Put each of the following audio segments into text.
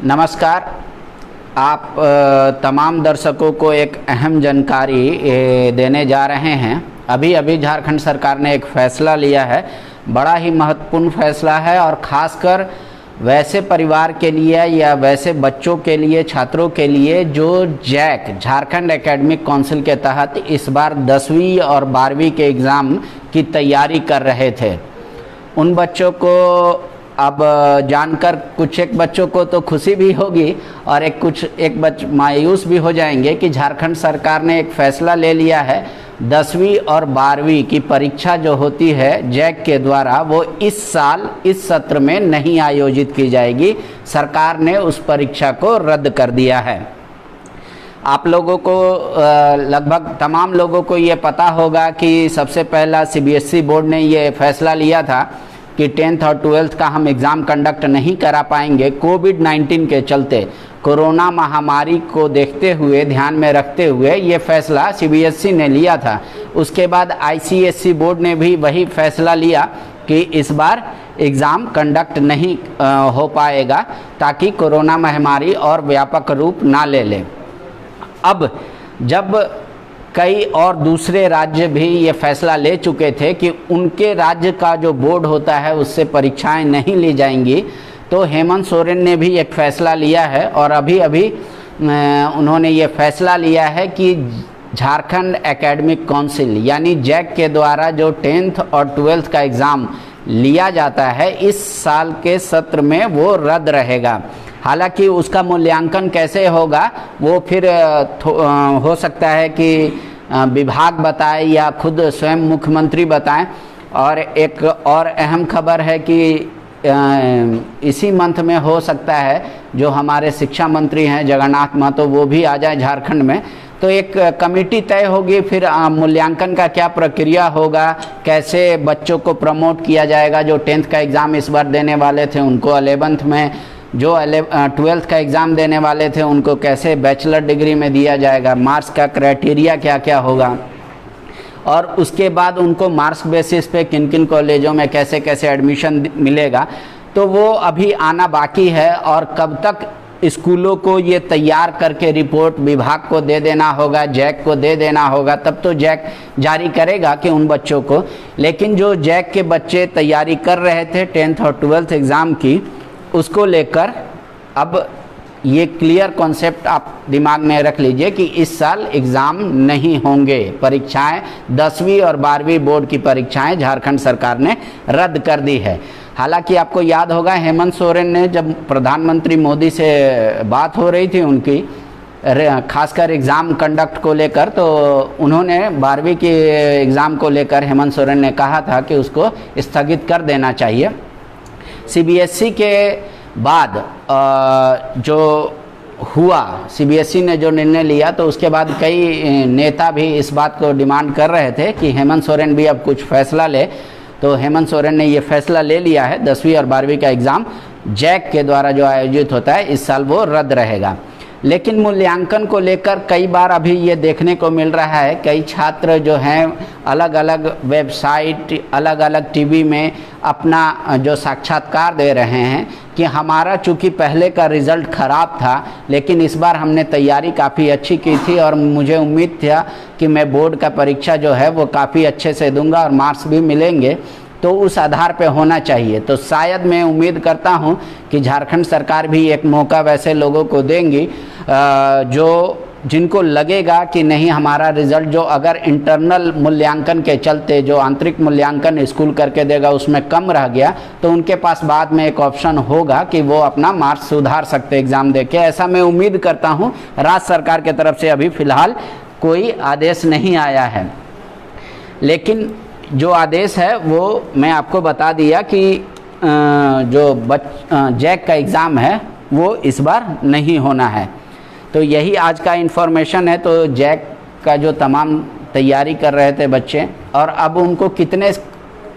नमस्कार। आप तमाम दर्शकों को एक अहम जानकारी देने जा रहे हैं। अभी अभी झारखंड सरकार ने एक फ़ैसला लिया है, बड़ा ही महत्वपूर्ण फ़ैसला है और ख़ासकर वैसे परिवार के लिए या वैसे बच्चों के लिए, छात्रों के लिए जो जैक झारखंड एकेडमिक काउंसिल के तहत इस बार 10वीं और 12वीं के एग्ज़ाम की तैयारी कर रहे थे। उन बच्चों को अब जानकर कुछ एक बच्चों को तो खुशी भी होगी और एक बच्चे मायूस भी हो जाएंगे कि झारखंड सरकार ने एक फ़ैसला ले लिया है 10वीं और 12वीं की परीक्षा जो होती है जैक के द्वारा वो इस साल इस सत्र में नहीं आयोजित की जाएगी। सरकार ने उस परीक्षा को रद्द कर दिया है। आप लोगों को लगभग तमाम लोगों को ये पता होगा कि सबसे पहला सीबीएसई बोर्ड ने ये फैसला लिया था कि 10th और 12th का हम एग्ज़ाम कंडक्ट नहीं करा पाएंगे कोविड-19 के चलते। कोरोना महामारी को देखते हुए, ध्यान में रखते हुए ये फैसला सीबीएसई ने लिया था। उसके बाद आईसीएसई बोर्ड ने भी वही फैसला लिया कि इस बार एग्ज़ाम कंडक्ट नहीं हो पाएगा ताकि कोरोना महामारी और व्यापक रूप ना ले ले। अब जब कई और दूसरे राज्य भी ये फैसला ले चुके थे कि उनके राज्य का जो बोर्ड होता है उससे परीक्षाएं नहीं ली जाएंगी, तो हेमंत सोरेन ने भी एक फ़ैसला लिया है और अभी उन्होंने ये फैसला लिया है कि झारखंड एकेडमिक काउंसिल यानी जैक के द्वारा जो 10th और 12th का एग्ज़ाम लिया जाता है इस साल के सत्र में वो रद्द रहेगा। हालांकि उसका मूल्यांकन कैसे होगा वो फिर हो सकता है कि विभाग बताए या खुद स्वयं मुख्यमंत्री बताएं। और एक और अहम खबर है कि इसी मंथ में हो सकता है जो हमारे शिक्षा मंत्री हैं जगन्नाथ महतो वो भी आ जाए झारखंड में, तो एक कमेटी तय होगी। फिर मूल्यांकन का क्या प्रक्रिया होगा, कैसे बच्चों को प्रमोट किया जाएगा। जो 10th का एग्ज़ाम इस बार देने वाले थे उनको 11th में, जो 12th का एग्ज़ाम देने वाले थे उनको कैसे बैचलर डिग्री में दिया जाएगा, मार्क्स का क्राइटेरिया क्या क्या होगा और उसके बाद उनको मार्क्स बेसिस पे किन किन कॉलेजों में कैसे कैसे एडमिशन मिलेगा, तो वो अभी आना बाकी है। और कब तक स्कूलों को ये तैयार करके रिपोर्ट विभाग को दे देना होगा, जैक को दे देना होगा, तब तो जैक जारी करेगा कि उन बच्चों को। लेकिन जो जैक के बच्चे तैयारी कर रहे थे 10th और 12th एग्ज़ाम की, उसको लेकर अब ये क्लियर कॉन्सेप्ट आप दिमाग में रख लीजिए कि इस साल एग्ज़ाम नहीं होंगे। परीक्षाएं 10वीं और 12वीं बोर्ड की परीक्षाएं झारखंड सरकार ने रद्द कर दी है। हालांकि आपको याद होगा हेमंत सोरेन ने जब प्रधानमंत्री मोदी से बात हो रही थी उनकी खासकर एग्ज़ाम कंडक्ट को लेकर, तो उन्होंने 12वीं के एग्ज़ाम को लेकर हेमंत सोरेन ने कहा था कि उसको स्थगित कर देना चाहिए। सीबीएसई के बाद जो हुआ, सीबीएसई ने जो निर्णय लिया, तो उसके बाद कई नेता भी इस बात को डिमांड कर रहे थे कि हेमंत सोरेन भी अब कुछ फैसला ले। तो हेमंत सोरेन ने ये फैसला ले लिया है 10वीं और 12वीं का एग्ज़ाम जैक के द्वारा जो आयोजित होता है इस साल वो रद्द रहेगा। लेकिन मूल्यांकन को लेकर कई बार अभी ये देखने को मिल रहा है, कई छात्र जो हैं अलग अलग वेबसाइट, अलग अलग टीवी में अपना जो साक्षात्कार दे रहे हैं कि हमारा चूँकि पहले का रिज़ल्ट ख़राब था लेकिन इस बार हमने तैयारी काफ़ी अच्छी की थी और मुझे उम्मीद था कि मैं बोर्ड का परीक्षा जो है वो काफ़ी अच्छे से दूंगा और मार्क्स भी मिलेंगे, तो उस आधार पे होना चाहिए। तो शायद मैं उम्मीद करता हूं कि झारखंड सरकार भी एक मौका वैसे लोगों को देंगी जिनको लगेगा कि नहीं हमारा रिज़ल्ट जो अगर इंटरनल मूल्यांकन के चलते जो आंतरिक मूल्यांकन स्कूल करके देगा उसमें कम रह गया, तो उनके पास बाद में एक ऑप्शन होगा कि वो अपना मार्क्स सुधार सकते एग्ज़ाम देके। ऐसा मैं उम्मीद करता हूँ। राज्य सरकार की तरफ से अभी फ़िलहाल कोई आदेश नहीं आया है, लेकिन जो आदेश है वो मैं आपको बता दिया कि जैक का एग्ज़ाम है वो इस बार नहीं होना है। तो यही आज का इन्फॉर्मेशन है। तो जैक का जो तमाम तैयारी कर रहे थे बच्चे और अब उनको कितने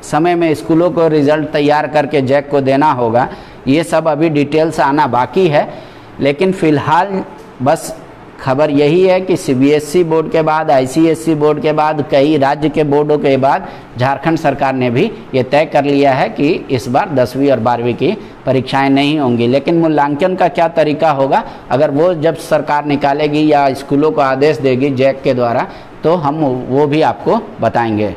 समय में स्कूलों को रिज़ल्ट तैयार करके जैक को देना होगा, ये सब अभी डिटेल्स आना बाकी है। लेकिन फ़िलहाल बस खबर यही है कि सीबीएसई बोर्ड के बाद, आईसीएसई बोर्ड के बाद, कई राज्य के बोर्डों के बाद झारखंड सरकार ने भी ये तय कर लिया है कि इस बार 10वीं और 12वीं की परीक्षाएं नहीं होंगी। लेकिन मूल्यांकन का क्या तरीका होगा, अगर वो जब सरकार निकालेगी या स्कूलों को आदेश देगी जैक के द्वारा, तो हम वो भी आपको बताएंगे।